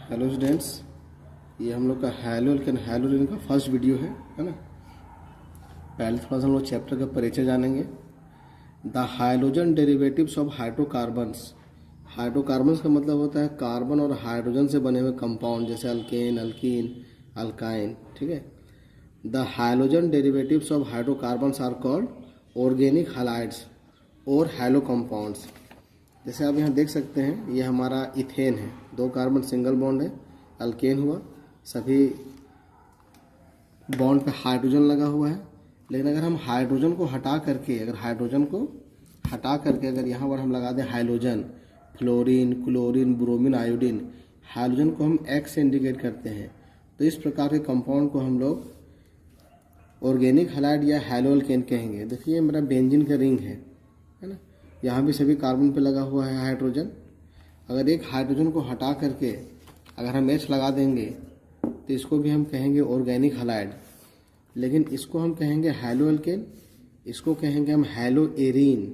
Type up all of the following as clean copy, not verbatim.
Hello students, ये हम लोग का हैलोजन का फर्स्ट वीडियो है ना। पहले थोड़ा सा हम लोग चैप्टर का परिचय जानेंगे। The hydrogen derivatives of hydrocarbons. Hydrocarbons का मतलब होता है कार्बन और हाइड्रोजन से बने हुए कंपाउंड, जैसे अल्केन, अल्कीन, अल्काइन। ठीक है। The hydrogen derivatives of hydrocarbons are called organic halides और हैलो कंपाउंड्स। जैसे आप यहाँ देख सकते हैं, ये हमारा इथेन है, 2 कार्बन सिंगल बॉन्ड है, अल्केन हुआ, सभी बॉन्ड पे हाइड्रोजन लगा हुआ है। लेकिन अगर हम हाइड्रोजन को हटा करके अगर यहाँ पर हम लगा दें hydrogen, fluorine, chlorine, bromine, iodine, hydrogen को हम एक्स से इंडिकेट करते हैं, तो इस प्रकार के कंपाउंड को हम लोग ऑर्गेनिक हैलाइड या हैलो अल्केन कहेंगे। देखिए मेरा बेंजीन का रिंग है ना, यहाँ भी सभी कार्बन पे लगा हुआ है हाइड्रोजन। अगर एक हाइड्रोजन को हटा करके अगर हम H लगा देंगे तो इसको भी हम कहेंगे ऑर्गेनिक हैलाइड, लेकिन इसको हम कहेंगे हैलो अल्केन, इसको कहेंगे हम हैलो एरीन,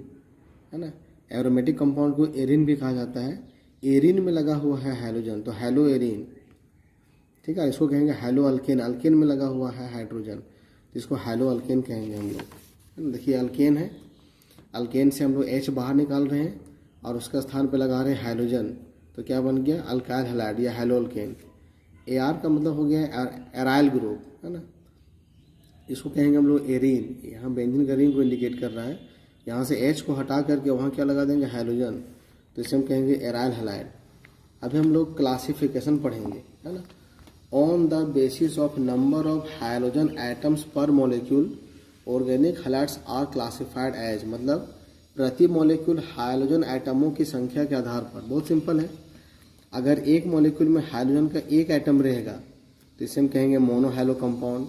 है ना। एरोमेटिक कंपाउंड को एरीन भी कहा जाता है। एरीन में लगा हुआ है हाइड्रोजन तो हैलो एरीन, ठीक है। इसको कहेंगे हैलो अल्केन, अल्केन में लगा हुआ है हाइड्रोजन तो इसको हैलो अल्केन कहेंगे हम लोग। देखिए अल्केन है, अल्केन से हम लोग H बाहर निकाल रहे हैं और उसका स्थान पे लगा रहे हैं हाइड्रोजन, तो क्या बन गया अल्काइल हैलाइड या हैलो अल्केन। Ar का मतलब हो गया एराइल ग्रुप, है ना। इसको कहेंगे हम लोग एरीन। यहाँ बेंजीन का रिंग को इंडिकेट कर रहा है, यहाँ से H को हटा करके वहाँ क्या लगा देंगे हाइड्रोजन, तो इसे हम कहेंगे एराइल हैलाइड। अभी हम लोग क्लासिफिकेशन पढ़ेंगे, है ना। On the basis of number of hydrogen atoms per molecule organic halides are classified as, मतलब प्रति मॉलिक्यूल हाइड्रोजन एटमों की संख्या के आधार पर। बहुत सिंपल है, अगर एक मॉलिक्यूल में हाइड्रोजन का एक एटम रहेगा तो इसे हम कहेंगे मोनो हैलो कंपाउंड।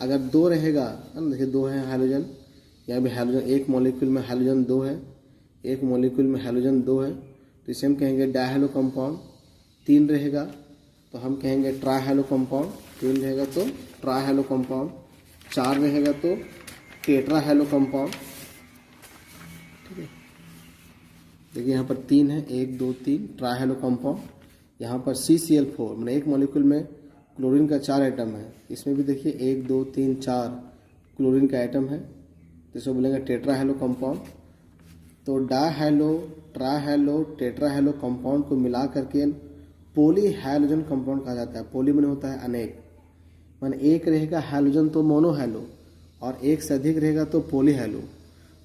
अगर 2 रहेगा, देखिए 2 है हाइड्रोजन, यहाँ भी हाइड्रोजन, एक मॉलिक्यूल में हाइड्रोजन 2 है, एक मॉलिक्यूल में हाइड्रोजन 2 है तो इसे हम कहेंगे डायहैलो कंपाउंड। 3 रहेगा तो हम कहेंगे ट्राइहैलो कंपाउंड, 3 रहेगा तो ट्राइहैलो कंपाउंड, 4 रहेगा तो टेट्रा हैलो कंपाउंड। ठीक है, देखिए यहाँ पर 3 है, 1 2 3 ट्राई हैलो कंपाउंड। यहाँ पर CCl4, मैंने एक मॉलिक्यूल में क्लोरीन का 4 एटम है, इसमें भी देखिए 1 2 3 4 क्लोरीन का एटम है, तो इसको बोलेंगे टेट्रा हैलो कंपाउंड। तो डायहैलो, ट्राइहैलो, टेट्रा हैलो कंपाउंड को मिला करके पोली हाइड्रोजन कंपाउंड कहा जाता है। पोली में होता है अनेक, माने एक रहेगा हाइड्रोजन तो मोनो हैलो, और एक से अधिक रहेगा तो पॉलीहैलो।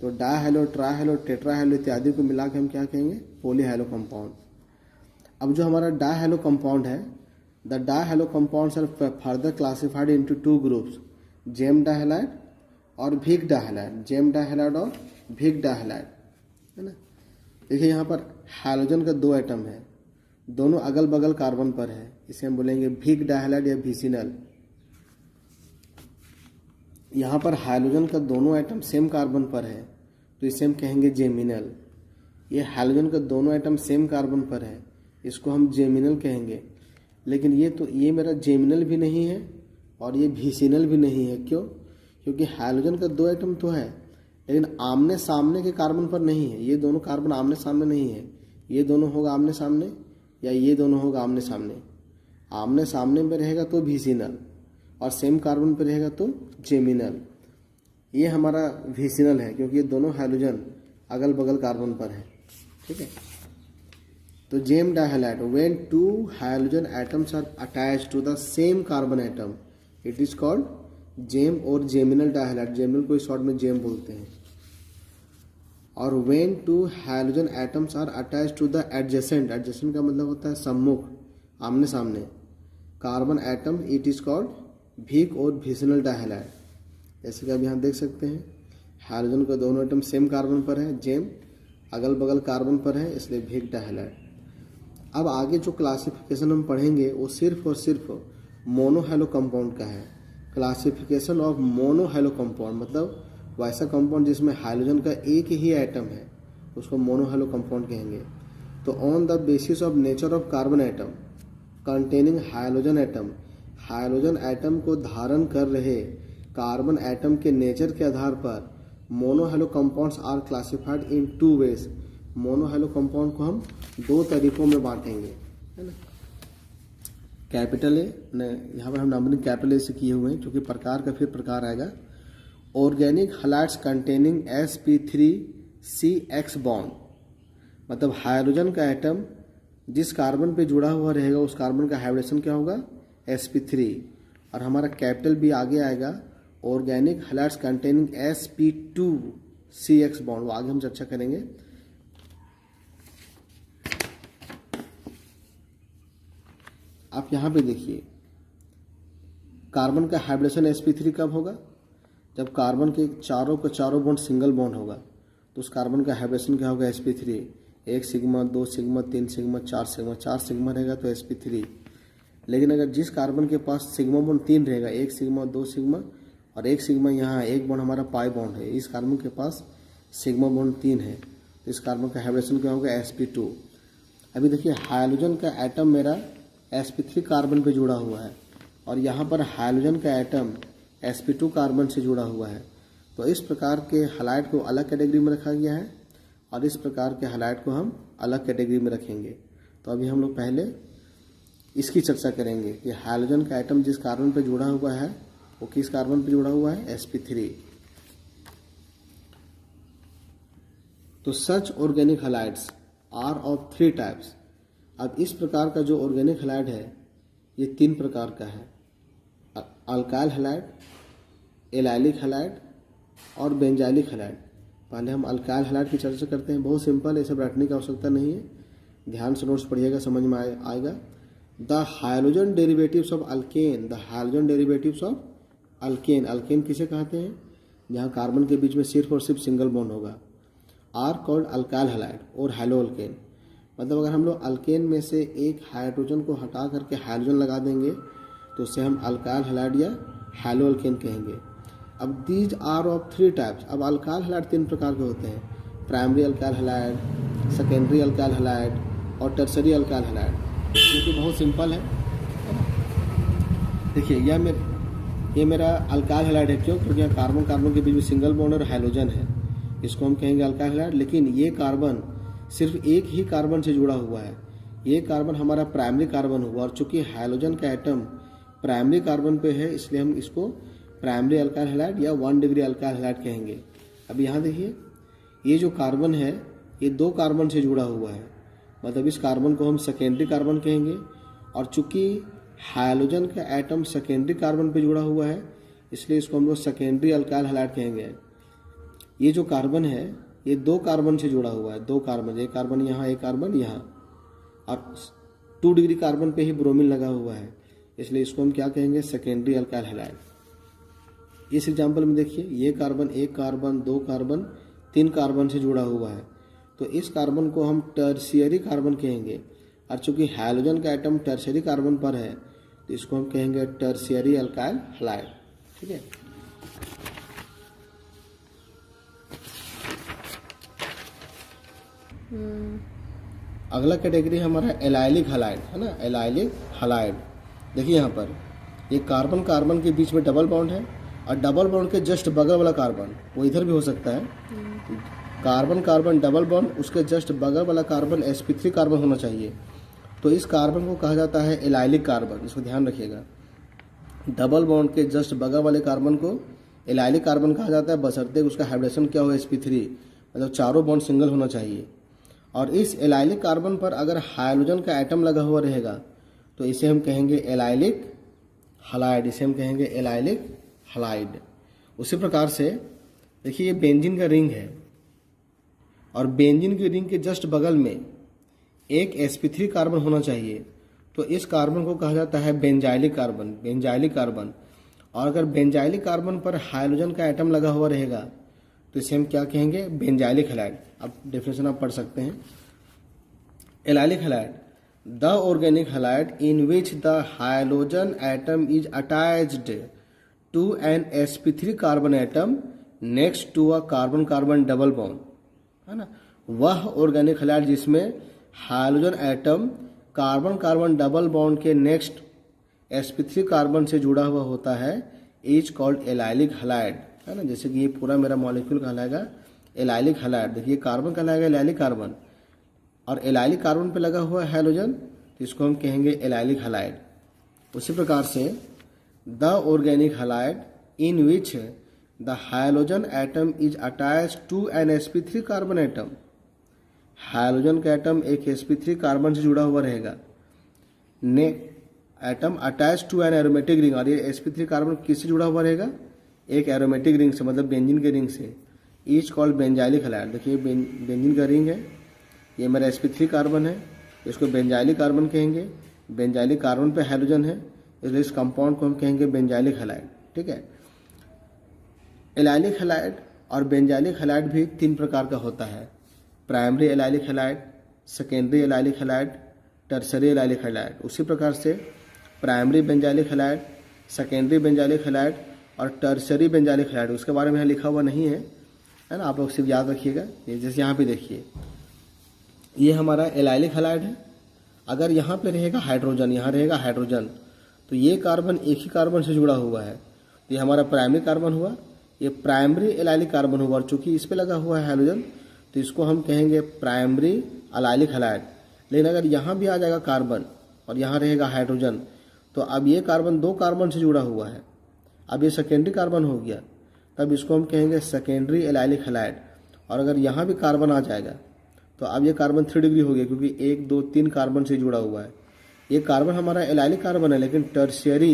तो डायहैलो, ट्राइहैलो, टेट्राहैलो इत्यादि को मिला के हम क्या कहेंगे पॉलीहैलो कंपाउंड। अब जो हमारा डायहैलो कंपाउंड है, the dihalo compounds are further classified into 2 groups, gem dihalide और भिक डायहैलाइड। जेम डायहैलाइड और भिक डायहैलाइड, है ना। देखिए यहाँ पर हाइड्रोजन का 2 एटम है, दोनों अगल बगल कार्बन पर है, इसे हम बोलेंगे भिक डायहैलाइड या विसिनल। यहाँ पर हाइड्रोजन का दोनों एटम सेम कार्बन पर है तो इसे हम कहेंगे जेमिनल। ये हाइड्रोजन का दोनों एटम सेम कार्बन पर है, इसको हम जेमिनल कहेंगे। लेकिन ये मेरा जेमिनल भी नहीं है और ये विसिनल भी नहीं है। क्यों? क्योंकि हाइड्रोजन का 2 एटम तो है लेकिन आमने सामने के कार्बन पर नहीं है। ये दोनों कार्बन आमने सामने नहीं है, ये दोनों होगा आमने सामने या ये दोनों होगा आमने सामने। आमने सामने में रहेगा तो विसिनल और सेम कार्बन पर रहेगा तो जेमिनल। ये हमारा विसिनल है क्योंकि ये दोनों हाइड्रोजन अगल बगल कार्बन पर है। ठीक है, तो gem dihalide, when 2 hydrogen atoms are attached to the same carbon atom it is called gem और जेमिनल डायहैलाइड। जेमिनल को शॉर्ट में जेम बोलते हैं। और when 2 hydrogen atoms are attached to the adjacent, adjacent का मतलब होता है सम्मुख, आमने सामने carbon atom, it is called vic और विसिनल डायहैलाइड। जैसे कि आप यहाँ देख सकते हैं, हाइड्रोजन का दोनों एटम सेम कार्बन पर है, जेम अगल बगल कार्बन पर है, इसलिए भिक डायहैलाइड। अब आगे जो क्लासिफिकेशन हम पढ़ेंगे वो सिर्फ और सिर्फ मोनोहैलो कंपाउंड का है। क्लासिफिकेशन ऑफ मोनोहैलो कंपाउंड मतलब वैसा कंपाउंड जिसमें हाइड्रोजन का एक ही एटम है, उसको मोनोहैलो कंपाउंड कहेंगे। तो on the basis of nature of carbon atom containing hydrogen atom, hydrogen atom को धारण कर रहे कार्बन एटम के नेचर के आधार पर monohalo compounds are classified in 2 ways. Monohalo compound को हम 2 तरीकों में बांटेंगे, है ना। कैपिटल ए, यहाँ पर हम नंबरिंग कैपिटल ए से किए हुए हैं क्योंकि प्रकार का फिर प्रकार आएगा। Organic halides containing sp3CX bond, मतलब हाइड्रोजन का एटम जिस कार्बन पे जुड़ा हुआ रहेगा उस कार्बन का हाइब्रिडेशन क्या होगा, sp3। और हमारा कैपिटल भी आगे आएगा, organic halides containing sp2CX bond, वो आगे हम चर्चा करेंगे। आप यहाँ पे देखिए कार्बन का हाइब्रिडेशन sp3 कब होगा, जब कार्बन के चारों बॉन्ड सिंगल बॉन्ड होगा तो उस कार्बन का हाइब्रिडेशन क्या होगा, sp3। 1 sigma 2 sigma 3 sigma 4 sigma, 4 sigma रहेगा तो sp3। लेकिन अगर जिस कार्बन के पास सिग्मा बॉन्ड 3 रहेगा, 1 सिग्मा 2 सिग्मा और 1 सिग्मा यहाँ, एक बॉन्ड हमारा पाई बॉन्ड है, इस कार्बन के पास सिग्मा बॉन्ड 3 है तो इस कार्बन का हाइब्रिडेशन क्या होगा, sp2। अभी देखिए हाइड्रोजन का एटम मेरा sp3 कार्बन पे जुड़ा हुआ है और यहाँ पर हाइड्रोजन का एटम sp2 कार्बन से जुड़ा हुआ है, तो इस प्रकार के हलाइड को अलग कैटेगरी में रखा गया है और इस प्रकार के हलाइड को हम अलग कैटेगरी में रखेंगे। तो अभी हम लोग पहले इसकी चर्चा करेंगे कि हाइड्रोजन का एटम जिस कार्बन पे जुड़ा हुआ है वो किस कार्बन पे जुड़ा हुआ है, sp3। तो such organic halides are of 3 types. अब इस प्रकार का जो ऑर्गेनिक हलाइड है ये 3 प्रकार का है, अल्काइल हलाइड, एलाइलिक हलाइड और बेंजाइलिक हलाइड। पहले हम अल्काइल हलाइड की चर्चा करते हैं, बहुत सिंपल है, इसे रटने की आवश्यकता नहीं है, ध्यान से नोट्स पढ़िएगा, समझ में आएगा। The hydrogen derivatives of alkane, the hydrogen derivatives of alkane, alkane किसे कहते हैं, जहाँ कार्बन के बीच में सिर्फ और सिर्फ सिंगल बॉन्ड होगा, आर कॉल्ड अल्काइल हलाइड और हैलो अल्केन। मतलब अगर हम लोग अल्केन में से एक हाइड्रोजन को हटा करके हाइड्रोजन लगा देंगे तो उसे हम अल्काइल हलाइड या हैलो अल्केन कहेंगे। अब दीज आर ऑफ 3 टाइप्स। अब अल्काइल हलाइड 3 प्रकार के होते हैं, primary alkyl halide, secondary alkyl halide और टर्सरी अल्काइल हलाइड, जो कि बहुत सिंपल है। देखिए ये मेरा अल्काइल हलाइड है, क्यों, क्योंकि यहाँ कार्बन कार्बन के बीच में सिंगल बॉन्ड और हाइड्रोजन है, इसको हम कहेंगे अल्काइल हलाइड। लेकिन ये कार्बन सिर्फ एक ही कार्बन से जुड़ा हुआ है, ये कार्बन हमारा प्राइमरी कार्बन हुआ और चूंकि हाइड्रोजन का एटम प्राइमरी कार्बन पे है इसलिए हम इसको प्राइमरी अल्काइल हलाइड या 1 डिग्री अल्काइल हलाइड कहेंगे। अब यहाँ देखिए ये जो कार्बन है ये 2 कार्बन से जुड़ा हुआ है, मतलब इस कार्बन को हम सेकेंडरी कार्बन कहेंगे और चूंकि हाइड्रोजन का एटम सेकेंडरी कार्बन पे जुड़ा हुआ है इसलिए इसको हम लोग सेकेंडरी अल्काइल हलाइड कहेंगे। ये जो कार्बन है ये 2 कार्बन से जुड़ा हुआ है, 2 कार्बन, एक कार्बन यहाँ एक कार्बन यहाँ, और 2 डिग्री कार्बन पे ही ब्रोमीन लगा हुआ है, इसलिए इसको हम क्या कहेंगे, सेकेंडरी अल्काइल हलाइड। इस एग्जाम्पल में देखिए ये कार्बन 1 कार्बन 2 कार्बन 3 कार्बन से जुड़ा हुआ है, तो इस कार्बन को हम टर्शियरी कार्बन कहेंगे और चूंकि हाइड्रोजन का एटम टर्शियरी कार्बन पर है तो इसको हम कहेंगे टर्शियरी अल्काइल हलाइड। ठीक है, अगला कैटेगरी हमारा एलाइलिक हलाइड है ना, एलाइलिक हलाइड। देखिए यहाँ पर ये कार्बन कार्बन के बीच में डबल बॉन्ड है और डबल बॉन्ड के जस्ट बगल वाला कार्बन वो इधर भी हो सकता है, कार्बन कार्बन डबल बॉन्ड, उसके जस्ट बगल वाला कार्बन sp3 कार्बन होना चाहिए, तो इस कार्बन को कहा जाता है एलाइलिक कार्बन। इसको ध्यान रखिएगा, डबल बॉन्ड के जस्ट बगल वाले कार्बन को एलाइलिक कार्बन कहा जाता है बशर्ते उसका हाइब्रिडेशन क्या हो, sp3, मतलब चारों बॉन्ड सिंगल होना चाहिए। और इस एलाइलिक कार्बन पर अगर हाइड्रोजन का एटम लगा हुआ रहेगा तो इसे हम कहेंगे एलाइलिक हलाइड, इसे हम कहेंगे एलाइलिक हलाइड। उसी प्रकार से देखिए ये बेंजीन का रिंग है और बेंजीन की रिंग के जस्ट बगल में एक sp3 कार्बन होना चाहिए, तो इस कार्बन को कहा जाता है बेंजाइलिक कार्बन, बेंजाइलिक कार्बन। और अगर बेंजाइलिक कार्बन पर हाइड्रोजन का एटम लगा हुआ रहेगा तो इसे हम क्या कहेंगे, बेंजाइलिक हलाइड। अब डेफिनेशन आप पढ़ सकते हैं, allylic halide, the organic halide in which the hydrogen atom is attached to an sp3 carbon atom next to a carbon carbon double bond, है ना, वह ऑर्गेनिक हलाइड जिसमें hydrogen atom carbon carbon double bond के next sp3 carbon से जुड़ा हुआ होता है, इज कॉल्ड एलाइलिक हलाइड, है ना। जैसे कि ये पूरा मेरा मॉलिक्यूल कहलाएगा एलाइलिक हलाइड। देखिए कार्बन कहलाएगा एलाइलिक कार्बन और एलाइलिक कार्बन पे लगा हुआ है हाइड्रोजन, तो इसको हम कहेंगे एलाइलिक हलाइड। उसी प्रकार से the organic halide in which the hydrogen atom is attach to an sp3 carbon atom. Hydrogen का एटम एक sp3 कार्बन से जुड़ा हुआ रहेगा। ने atom attach to an aromatic ring, और ये sp3 कार्बन किससे जुड़ा हुआ रहेगा? एक एरोमेटिक रिंग से, मतलब बेंजीन के रिंग से। Each called benzylic halide. देखिए बेंजीन का रिंग है, ये मेरा sp3 कार्बन है, इसको बेंजाइलिक कार्बन कहेंगे। बेंजाइलिक कार्बन पे हाइड्रोजन है, इसलिए इस कंपाउंड को हम कहेंगे बेंजाइलिक हैलाइड। ठीक है। एलाइलिक हैलाइड और बेंजाइलिक हैलाइड भी 3 प्रकार का होता है। Primary allylic halide, secondary allylic halide, tertiary allylic halide. उसी प्रकार से primary benzylic halide, secondary benzylic halide और टर्सरी बेंजाइलिक हैलाइड, उसके बारे में यहाँ लिखा हुआ नहीं है ना, आप लोग सिर्फ याद रखिएगा। ये जैसे यहाँ पे देखिए, ये हमारा एलाइलिक हैलाइड है। अगर यहाँ पे रहेगा हाइड्रोजन, यहाँ रहेगा हाइड्रोजन, तो ये कार्बन एक ही कार्बन से जुड़ा हुआ है, तो ये हमारा प्राइमरी कार्बन हुआ। ये प्राइमरी एलाइलिक कार्बन हुआ, और चूंकि इस पे लगा हुआ है हाइड्रोजन, तो इसको हम कहेंगे प्राइमरी एलाइलिक हैलाइड। लेकिन अगर यहाँ भी आ जाएगा कार्बन और यहाँ रहेगा हाइड्रोजन, तो अब ये कार्बन 2 कार्बन से जुड़ा हुआ है, अब ये सेकेंडरी कार्बन हो गया, तब इसको हम कहेंगे सेकेंडरी एलाइलिक हैलाइड। और अगर यहाँ भी कार्बन आ जाएगा, तो अब ये कार्बन 3 डिग्री हो गया, क्योंकि 1 2 3 कार्बन से जुड़ा हुआ है। ये कार्बन हमारा एलाइलिक कार्बन है, लेकिन टर्शियरी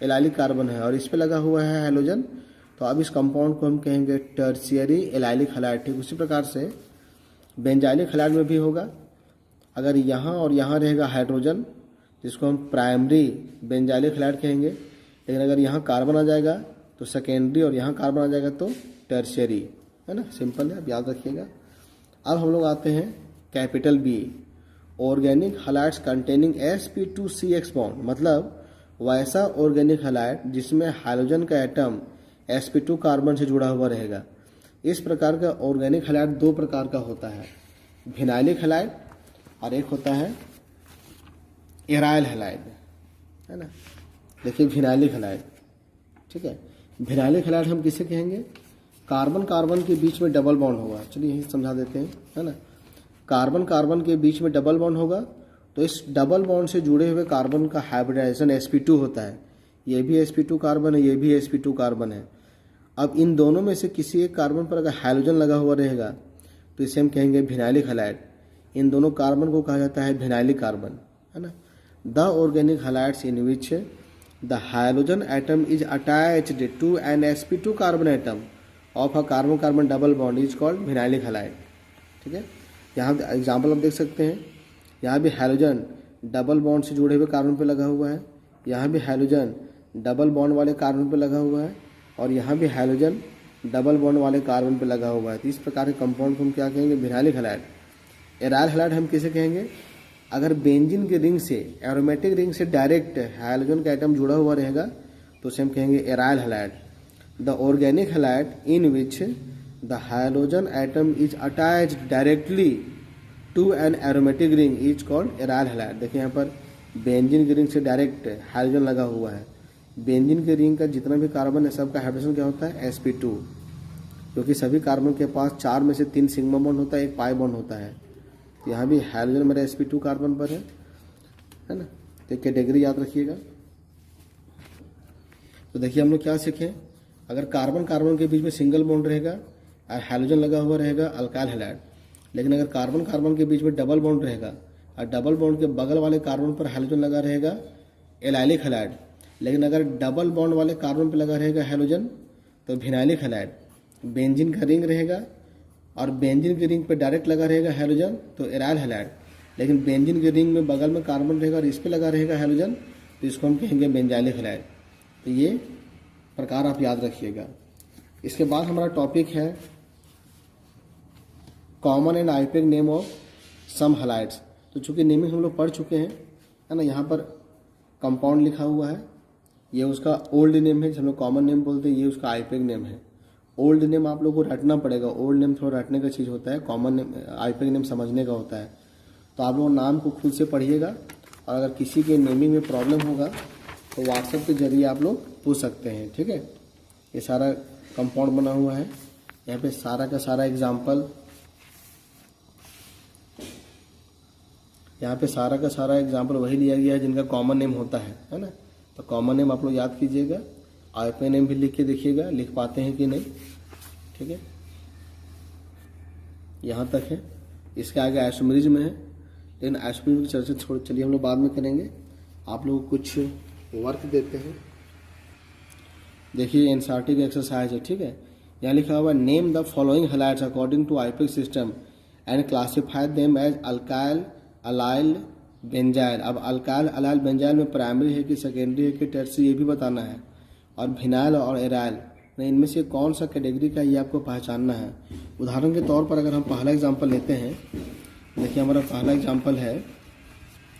एलाइलिक कार्बन है, और इस पे लगा हुआ है हाइड्रोजन, तो अब इस कंपाउंड को हम कहेंगे टर्शियरी एलाइलिक हैलाइड। ठीक उसी प्रकार से बेंजाइलिक हैलाइड में भी होगा। अगर यहाँ और यहाँ रहेगा हाइड्रोजन, जिसको हम प्राइमरी बेंजाइलिक हैलाइड कहेंगे, लेकिन अगर यहाँ कार्बन आ जाएगा तो सेकेंडरी, और यहाँ कार्बन आ जाएगा तो टर्शियरी, है ना। सिंपल है, आप याद रखिएगा। अब हम लोग आते हैं capital B, organic halides containing sp2CH bond, मतलब वैसा ऑर्गेनिक हैलाइड जिसमें हाइड्रोजन का एटम sp2 कार्बन से जुड़ा हुआ रहेगा। इस प्रकार का ऑर्गेनिक हैलाइड 2 प्रकार का होता है, विनाइलिक हैलाइड और एक होता है एराइल हैलाइड, है ना। देखिए विनाइलिक हैलाइड, ठीक है। विनाइलिक हैलाइड हम किसे कहेंगे? कार्बन कार्बन के बीच में डबल बॉन्ड होगा। चलिए यही समझा देते हैं, है ना। कार्बन कार्बन के बीच में डबल बॉन्ड होगा, तो इस डबल बॉन्ड से जुड़े हुए कार्बन का हाइब्रिडाइजेशन sp2 होता है। ये भी sp2 कार्बन है, ये भी sp2 कार्बन है। अब इन दोनों में से किसी एक कार्बन पर अगर हाइड्रोजन लगा हुआ रहेगा, तो इसे हम कहेंगे विनाइलिक हैलाइड। इन दोनों कार्बन को कहा जाता है विनाइलिक कार्बन, है ना। The organic halides in which the hydrogen atom is attached to an sp2 carbon atom of a carbon carbon double bond is called vinylic halide. ठीक है। यहाँ एग्जाम्पल आप देख सकते हैं, यहाँ भी हाइड्रोजन डबल बॉन्ड से जुड़े हुए कार्बन पे लगा हुआ है, यहाँ भी हाइड्रोजन डबल बॉन्ड वाले कार्बन पे लगा हुआ है, और यहाँ भी हाइड्रोजन डबल बॉन्ड वाले कार्बन पे लगा हुआ है। तो इस प्रकार के कंपाउंड को हम क्या कहेंगे? Vinylic halide. एराइल हैलाइड हम किसे कहेंगे? अगर बेंजीन के रिंग से, एरोमेटिक रिंग से डायरेक्ट हाइड्रोजन का एटम जुड़ा हुआ रहेगा, तो उसे हम कहेंगे aryl halide. The organic halide in which the hydrogen atom is attached directly to an aromatic ring is called aryl halide. देखिए यहाँ पर बेंजीन के रिंग से डायरेक्ट हाइड्रोजन लगा हुआ है। बेंजीन के रिंग का जितना भी कार्बन है, सबका हाइड्रोजन क्या होता है? sp2, क्योंकि सभी कार्बन के पास 4 में से 3 सिग्मा बॉन्ड होता है, 1 पाई बॉन्ड होता है। तो यहाँ भी हाइड्रोजन मेरा sp2 कार्बन पर है ना। तो कैटेगरी याद रखिएगा। तो देखिए हम लोग क्या सीखे, अगर कार्बन कार्बन के बीच में सिंगल बॉन्ड रहेगा और हाइड्रोजन लगा हुआ रहेगा, अल्काइल हैलाइड। लेकिन अगर कार्बन कार्बन के बीच में डबल बॉन्ड रहेगा और डबल बॉन्ड के बगल वाले कार्बन पर हाइड्रोजन लगा रहेगा, एलाइलिक हैलाइड। लेकिन अगर डबल बॉन्ड वाले कार्बन पर लगा रहेगा हाइड्रोजन, तो विनाइलिक हैलाइड। बेंजीन का रिंग रहेगा और बेंजीन के रिंग पे डायरेक्ट लगा रहेगा हाइड्रोजन, तो एराइल हैलाइड। लेकिन बेंजीन के रिंग में बगल में कार्बन रहेगा और इस पे लगा रहेगा हाइड्रोजन, तो इसको हम कहेंगे बेंजाइलिक हैलाइड। तो ये प्रकार आप याद रखिएगा। इसके बाद हमारा टॉपिक है common and IUPAC name of some halides. तो चूंकि नेमिंग हम लोग पढ़ चुके हैं, है ना। यहाँ पर कंपाउंड लिखा हुआ है, ये उसका ओल्ड नेम है, हम लोग कॉमन नेम बोलते हैं, ये उसका आईयूपीएक नेम है। ओल्ड नेम आप लोगों को रटना पड़ेगा, ओल्ड नेम थोड़ा रटने का चीज़ होता है, कॉमन नेम आईयूपीएक नेम समझने का होता है। तो आप लोग नाम को खुद से पढ़िएगा, और अगर किसी के नेमिंग में प्रॉब्लम होगा तो व्हाट्सएप के जरिए आप लोग पूछ सकते हैं, ठीक है। ये सारा कंपाउंड बना हुआ है, यहाँ पे सारा का सारा एग्जाम्पल, यहाँ पे सारा का सारा एग्जाम्पल वही लिया गया है जिनका कॉमन नेम होता है ना। कॉमन नेम आप लोग याद कीजिएगा, आईपीए नेम भी लिख के देखिएगा लिख पाते हैं कि नहीं। ठीक है, यहाँ तक है। इसके आगे आइसोमेरिज्म में है, लेकिन आइसोमेरिज्म की चर्चा छोड़ चलिए हम लोग बाद में करेंगे। आप लोग कुछ वर्क देते हैं, देखिए एनसीईआरटी का एक्सरसाइज है। ठीक है, यहाँ लिखा हुआ name the following halides according to IPA system and classify them as alkyl, allyl, benzyl. अब अल्काइल, अलाइल, बेंजाइल में प्राइमरी है कि सेकेंडरी है कि टर्शियरी, ये भी बताना है। और फिनाइल और एराइल, इनमें से कौन सा कैटेगरी का ये आपको पहचानना है। उदाहरण के तौर पर अगर हम पहला एग्जांपल लेते हैं, देखिए हमारा पहला एग्जांपल है,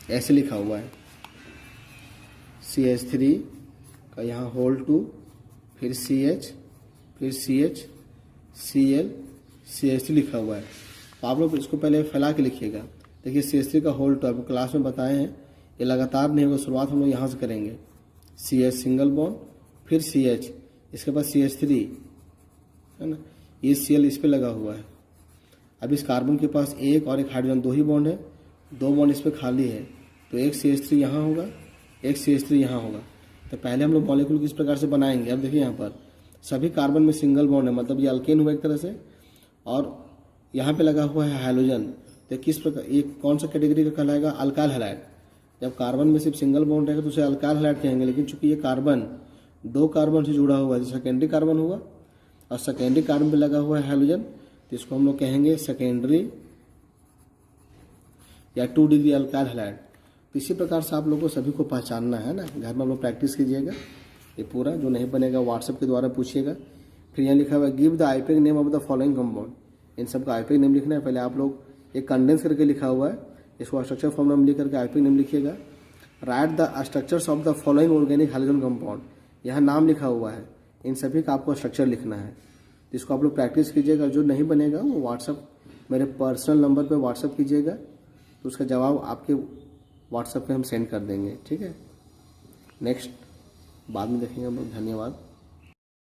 ऐसे लिखा हुआ है CH3 का यहाँ होल 2, फिर CH, फिर CH, Cl, CH3 लिखा हुआ है। तो आप लोग इसको पहले फैला के लिखिएगा। देखिए CH3 का होल 2 आपको क्लास में बताए हैं, ये लगातार नहीं होगा, शुरुआत हम लोग यहाँ से करेंगे। CH सिंगल बॉन्ड, फिर CH, इसके बाद CH3 है ना, ये Cl इस पे लगा हुआ है। अब इस कार्बन के पास एक और एक हाइड्रोजन, 2 ही बॉन्ड है, 2 बॉन्ड इस पे खाली है, तो एक CH3 यहाँ होगा, एक CH3 यहाँ होगा। तो पहले हम लोग मॉलिक्यूल किस प्रकार से बनाएंगे। अब देखिए यहाँ पर सभी कार्बन में सिंगल बॉन्ड है, मतलब ये अल्केन हुआ एक तरह से, और यहाँ पे लगा हुआ है हाइड्रोजन। तो किस प्रकार, ये कौन सा कैटेगरी का कहलाएगा, अल्काइल हैलाइड। जब कार्बन में सिर्फ सिंगल बॉन्ड रहेगा तो उसे अल्काइल हैलाइड कहेंगे, लेकिन चूंकि ये कार्बन 2 कार्बन से जुड़ा हुआ है, जो सेकेंडरी कार्बन हुआ, और सेकेंडरी कार्बन पे लगा हुआ है हाइड्रोजन, तो इसको हम लोग कहेंगे सेकेंडरी या 2 डिग्री अल्काइल हैलाइड। तो इसी प्रकार से आप लोगों को सभी को पहचानना है ना, घर में आप लोग प्रैक्टिस कीजिएगा। ये पूरा जो नहीं बनेगा व्हाट्सएप के द्वारा पूछिएगा। फिर यहाँ लिखा हुआ है give the IPA name of the following compound. इन सब का आईपीए नेम लिखना है। पहले आप लोग एक कंडेंस करके लिखा हुआ है, इसको स्ट्रक्चर फॉर्म में लिख करके आईपीए नेम लिखिएगा। Right the structures of the following organic hydrogen compound, यहाँ नाम लिखा हुआ है, इन सभी का आपको स्ट्रक्चर लिखना है। जिसको आप लोग प्रैक्टिस कीजिएगा, जो नहीं बनेगा वो व्हाट्सएप मेरे पर्सनल नंबर पे व्हाट्सएप कीजिएगा, तो उसका जवाब आपके व्हाट्सएप पे हम सेंड कर देंगे। ठीक है, नेक्स्ट बाद में देखेंगे हम लोग। धन्यवाद।